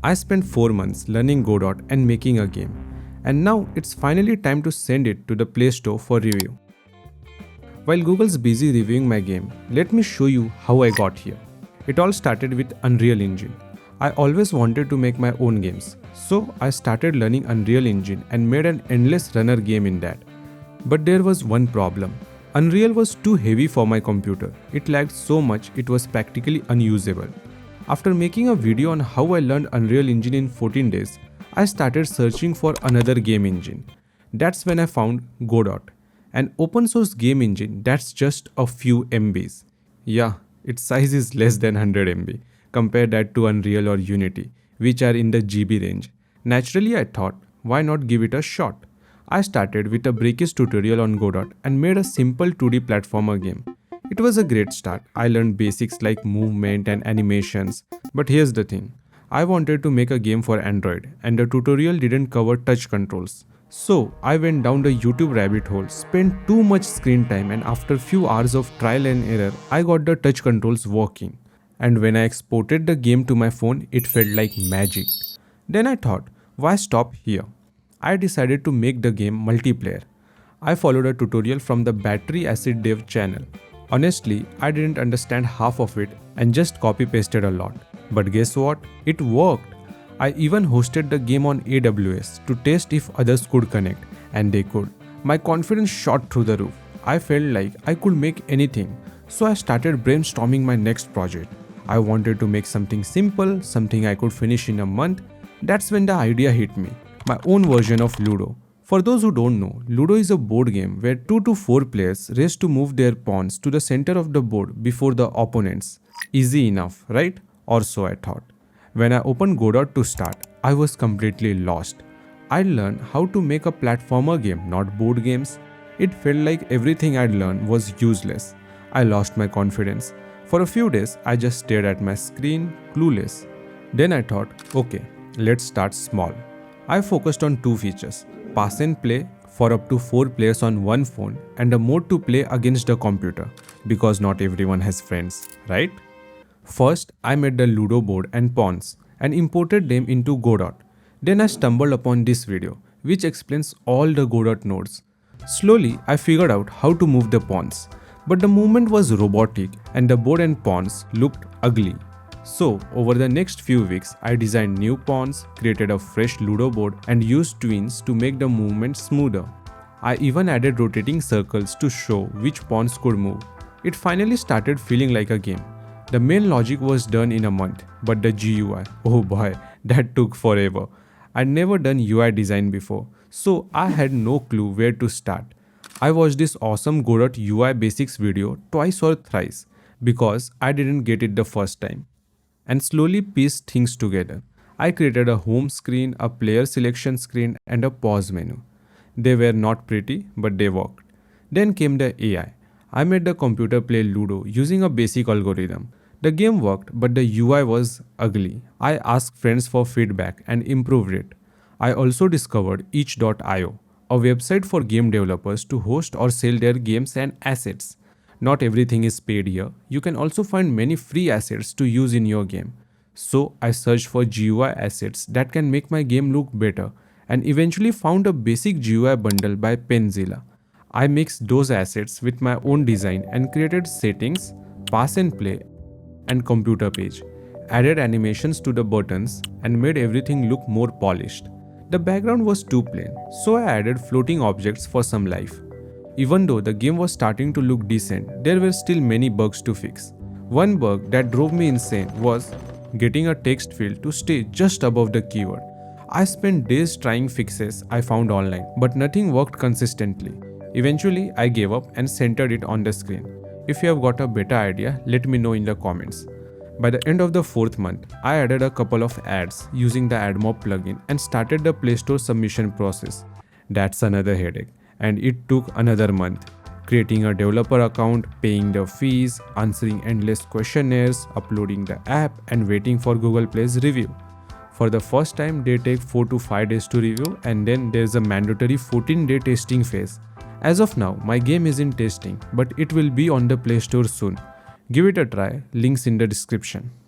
I spent 4 months learning Godot and making a game, and now it's finally time to send it to the Play Store for review. While Google's busy reviewing my game, let me show you how I got here. It all started with Unreal Engine. I always wanted to make my own games, so I started learning Unreal Engine and made an endless runner game in that. But there was one problem. Unreal was too heavy for my computer. It lagged so much it was practically unusable. After making a video on how I learned Unreal Engine in 14 days, I started searching for another game engine. That's when I found Godot, an open source game engine that's just a few MBs. Yeah, its size is less than 100 MB. Compare that to Unreal or Unity, which are in the GB range. Naturally, I thought, why not give it a shot? I started with a breakage tutorial on Godot and made a simple 2D platformer game. It was a great start. I learned basics like movement and animations. But here's the thing. I wanted to make a game for Android and the tutorial didn't cover touch controls. So I went down the YouTube rabbit hole, spent too much screen time, and after few hours of trial and error, I got the touch controls working. And when I exported the game to my phone, it felt like magic. Then I thought, why stop here? I decided to make the game multiplayer. I followed a tutorial from the Battery Acid Dev channel. Honestly, I didn't understand half of it and just copy pasted a lot. But guess what? It worked. I even hosted the game on AWS to test if others could connect, and they could. My confidence shot through the roof. I felt like I could make anything, so I started brainstorming my next project. I wanted to make something simple, something I could finish in a month. That's when the idea hit me. My own version of Ludo. For those who don't know, Ludo is a board game where 2 to 4 players race to move their pawns to the center of the board before the opponents. Easy enough, right? Or so I thought. When I opened Godot to start, I was completely lost. I learned how to make a platformer game, not board games. It felt like everything I'd learned was useless. I lost my confidence. For a few days, I just stared at my screen, clueless. Then I thought, okay, let's start small. I focused on 2 features, pass and play for up to 4 players on one phone and a mode to play against the computer, because not everyone has friends, right? First, I made the Ludo board and pawns and imported them into Godot. Then I stumbled upon this video, which explains all the Godot nodes. Slowly, I figured out how to move the pawns, but the movement was robotic and the board and pawns looked ugly. So, over the next few weeks, I designed new pawns, created a fresh Ludo board and used twins to make the movement smoother. I even added rotating circles to show which pawns could move. It finally started feeling like a game. The main logic was done in a month, but the GUI, oh boy, that took forever. I'd never done UI design before, so I had no clue where to start. I watched this awesome Godot UI basics video twice or thrice because I didn't get it the first time, and slowly pieced things together. I created a home screen, a player selection screen, and a pause menu. They were not pretty, but they worked. Then came the AI. I made the computer play Ludo using a basic algorithm. The game worked, but the UI was ugly. I asked friends for feedback and improved it. I also discovered itch.io, a website for game developers to host or sell their games and assets. Not everything is paid here. You can also find many free assets to use in your game. So I searched for GUI assets that can make my game look better and eventually found a basic GUI bundle by Penzilla. I mixed those assets with my own design and created settings, pass and play, and computer page. Added animations to the buttons and made everything look more polished. The background was too plain, so I added floating objects for some life. Even though the game was starting to look decent, there were still many bugs to fix. One bug that drove me insane was getting a text field to stay just above the keyword. I spent days trying fixes I found online, but nothing worked consistently. Eventually, I gave up and centered it on the screen. If you have got a better idea, let me know in the comments. By the end of the 4th month, I added a couple of ads using the AdMob plugin and started the Play Store submission process. That's another headache, and it took another month. Creating a developer account, paying the fees, answering endless questionnaires, uploading the app, and waiting for Google Play's review. For the first time, they take 4 to 5 days to review, and then there's a mandatory 14-day testing phase. As of now, my game is in testing, but it will be on the Play Store soon. Give it a try, links in the description.